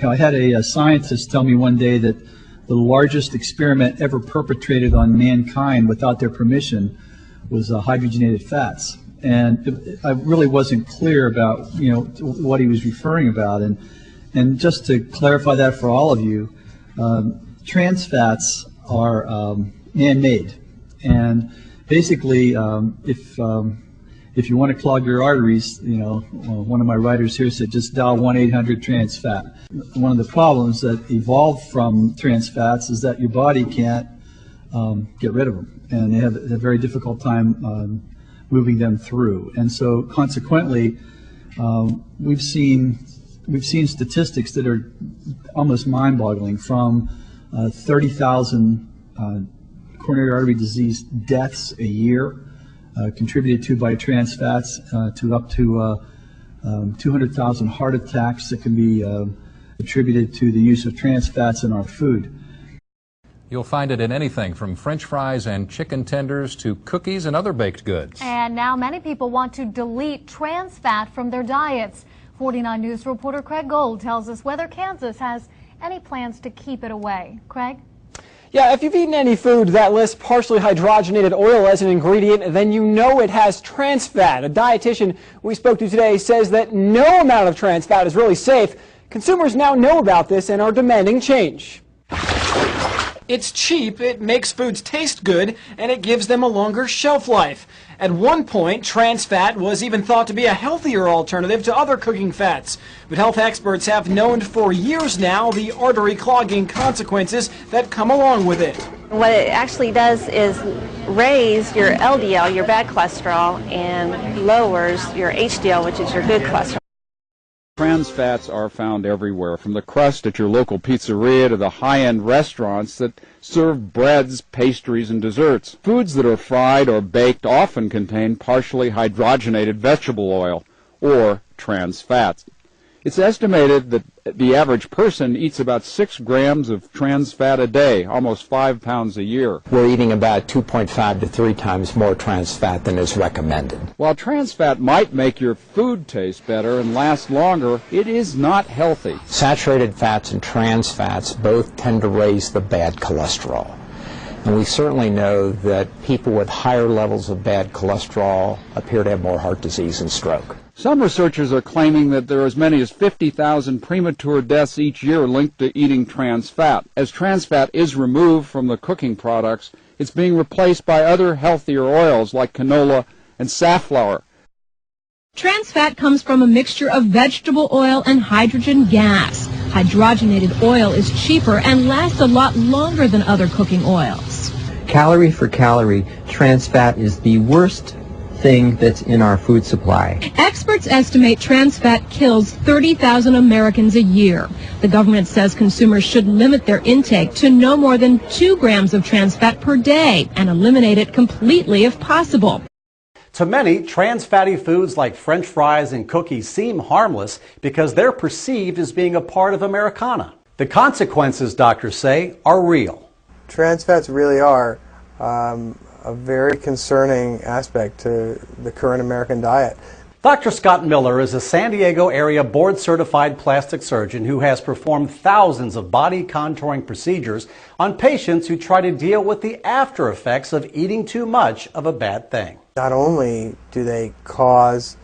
I had a scientist tell me one day that the largest experiment ever perpetrated on mankind without their permission was hydrogenated fats. And I really wasn't clear about, what he was referring about. And just to clarify that for all of you, trans fats are man-made. And basically, if you want to clog your arteries, one of my writers here said just dial 1-800-TRANS-FAT. One of the problems that evolved from trans fats is that your body can't get rid of them, and they have a very difficult time moving them through. And so consequently, we've seen statistics that are almost mind-boggling, from 30,000 coronary artery disease deaths a year contributed to by trans fats, to up to 200,000 heart attacks that can be attributed to the use of trans fats in our food. You'll find it in anything from French fries and chicken tenders to cookies and other baked goods. And now many people want to delete trans fat from their diets. 49 News reporter Craig Gold tells us whether Kansas has any plans to keep it away. Craig? Yeah, if you've eaten any food that lists partially hydrogenated oil as an ingredient, then you know it has trans fat. A dietitian we spoke to today says that no amount of trans fat is really safe. Consumers now know about this and are demanding change. It's cheap, it makes foods taste good, and it gives them a longer shelf life. At one point, trans fat was even thought to be a healthier alternative to other cooking fats. But health experts have known for years now the artery clogging consequences that come along with it. What it actually does is raise your LDL, your bad cholesterol, and lowers your HDL, which is your good cholesterol. Trans fats are found everywhere, from the crust at your local pizzeria to the high-end restaurants that serve breads, pastries, and desserts. Foods that are fried or baked often contain partially hydrogenated vegetable oil, or trans fats. It's estimated that the average person eats about 6 grams of trans fat a day, almost 5 pounds a year. We're eating about 2.5 to 3 times more trans fat than is recommended. While trans fat might make your food taste better and last longer, it is not healthy. Saturated fats and trans fats both tend to raise the bad cholesterol. And we certainly know that people with higher levels of bad cholesterol appear to have more heart disease and stroke. Some researchers are claiming that there are as many as 50,000 premature deaths each year linked to eating trans fat. As trans fat is removed from the cooking products, it's being replaced by other healthier oils like canola and safflower. Trans fat comes from a mixture of vegetable oil and hydrogen gas. Hydrogenated oil is cheaper and lasts a lot longer than other cooking oils. Calorie for calorie, trans fat is the worst thing that's in our food supply. Experts estimate trans fat kills 30,000 Americans a year. The government says consumers should limit their intake to no more than 2 grams of trans fat per day and eliminate it completely if possible. To many, trans fatty foods like French fries and cookies seem harmless because they're perceived as being a part of Americana. The consequences, doctors say, are real. Trans fats really are a very concerning aspect to the current American diet. Dr. Scott Miller is a San Diego area board-certified plastic surgeon who has performed thousands of body contouring procedures on patients who try to deal with the after effects of eating too much of a bad thing. Not only do they cause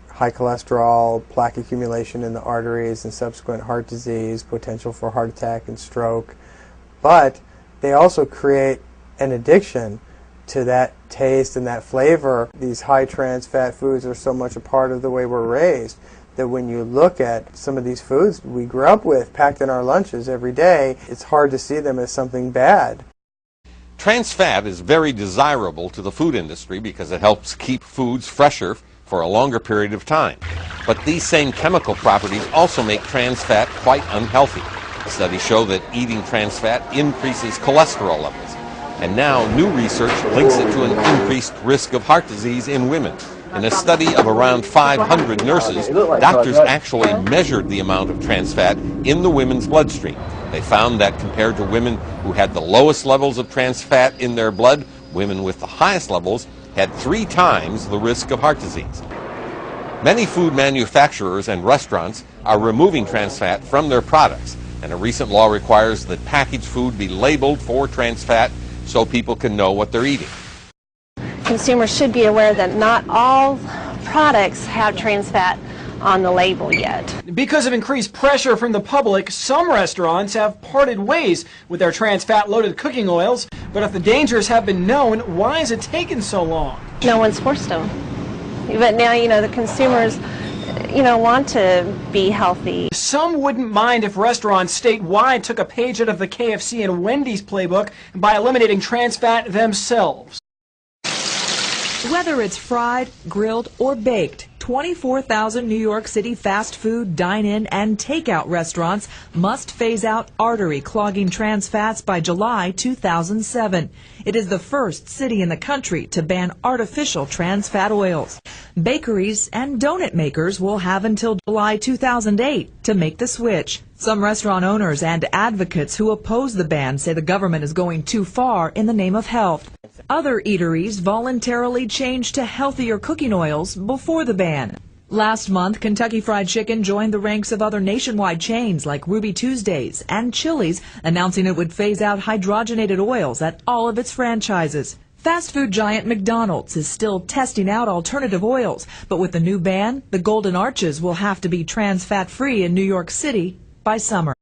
high cholesterol, plaque accumulation in the arteries and subsequent heart disease, potential for heart attack and stroke, but they also create an addiction to that taste and that flavor. These high trans fat foods are so much a part of the way we're raised that when you look at some of these foods we grew up with packed in our lunches every day, it's hard to see them as something bad. Trans fat is very desirable to the food industry because it helps keep foods fresher for a longer period of time. But these same chemical properties also make trans fat quite unhealthy. Studies show that eating trans fat increases cholesterol levels. And now new research links it to an increased risk of heart disease in women. In a study of around 500 nurses, doctors actually measured the amount of trans fat in the women's bloodstream. They found that compared to women who had the lowest levels of trans fat in their blood, women with the highest levels had 3 times the risk of heart disease. Many food manufacturers and restaurants are removing trans fat from their products. And a recent law requires that packaged food be labeled for trans fat so people can know what they're eating. Consumers should be aware that not all products have trans fat on the label yet. Because of increased pressure from the public, some restaurants have parted ways with their trans fat loaded cooking oils. But if the dangers have been known, why has it taken so long? No one's forced them. But now, the consumers, want to be healthy. Some wouldn't mind if restaurants statewide took a page out of the KFC and Wendy's playbook by eliminating trans fat themselves. Whether it's fried, grilled, or baked, 24,000 New York City fast food, dine-in, and takeout restaurants must phase out artery-clogging trans fats by July 2007. It is the first city in the country to ban artificial trans fat oils. Bakeries and donut makers will have until July 2008 to make the switch. Some restaurant owners and advocates who oppose the ban say the government is going too far in the name of health. Other eateries voluntarily changed to healthier cooking oils before the ban. Last month, Kentucky Fried Chicken joined the ranks of other nationwide chains like Ruby Tuesdays and Chili's, announcing it would phase out hydrogenated oils at all of its franchises. Fast food giant McDonald's is still testing out alternative oils, but with the new ban, the Golden Arches will have to be trans fat free in New York City by summer.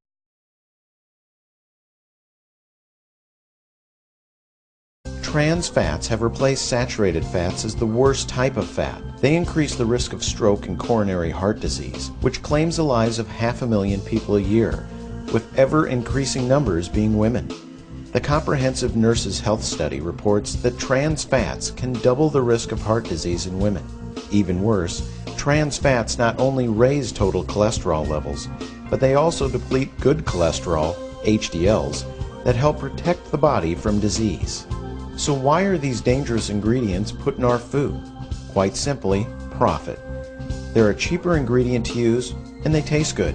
Trans fats have replaced saturated fats as the worst type of fat. They increase the risk of stroke and coronary heart disease, which claims the lives of 500,000 people a year, with ever-increasing numbers being women. The Comprehensive Nurses Health Study reports that trans fats can double the risk of heart disease in women. Even worse, trans fats not only raise total cholesterol levels, but they also deplete good cholesterol, HDLs, that help protect the body from disease. So why are these dangerous ingredients put in our food? Quite simply, profit. They're a cheaper ingredient to use, and they taste good.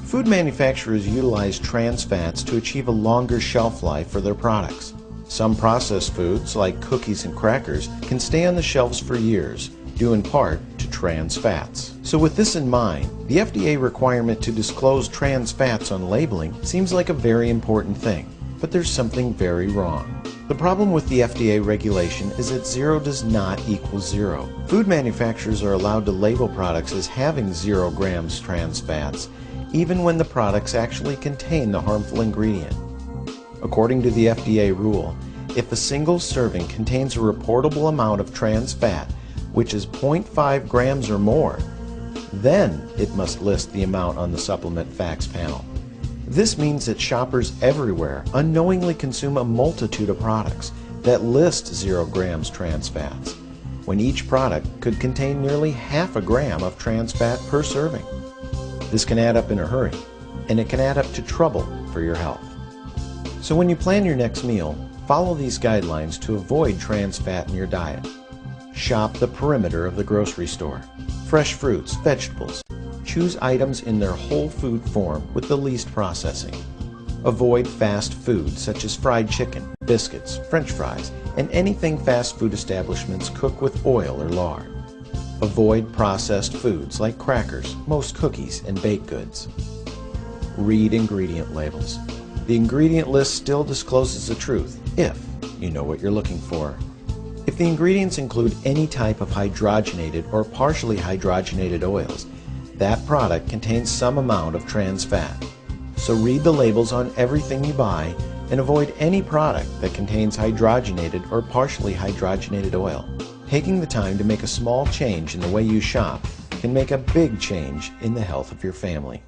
Food manufacturers utilize trans fats to achieve a longer shelf life for their products. Some processed foods, like cookies and crackers, can stay on the shelves for years, due in part to trans fats. So with this in mind, the FDA requirement to disclose trans fats on labeling seems like a very important thing. But there's something very wrong. The problem with the FDA regulation is that 0 does not equal 0. Food manufacturers are allowed to label products as having 0 grams trans fats, even when the products actually contain the harmful ingredient. According to the FDA rule, if a single serving contains a reportable amount of trans fat, which is 0.5 grams or more, then it must list the amount on the supplement facts panel. This means that shoppers everywhere unknowingly consume a multitude of products that list 0 grams trans fats, when each product could contain nearly half a gram of trans fat per serving. This can add up in a hurry, and it can add up to trouble for your health. So when you plan your next meal, follow these guidelines to avoid trans fat in your diet. Shop the perimeter of the grocery store. Fresh fruits, vegetables. Choose items in their whole food form with the least processing. Avoid fast food such as fried chicken, biscuits, French fries, and anything fast food establishments cook with oil or lard. Avoid processed foods like crackers, most cookies, and baked goods. Read ingredient labels. The ingredient list still discloses the truth if you know what you're looking for. If the ingredients include any type of hydrogenated or partially hydrogenated oils, that product contains some amount of trans fat. So read the labels on everything you buy and avoid any product that contains hydrogenated or partially hydrogenated oil. Taking the time to make a small change in the way you shop can make a big change in the health of your family.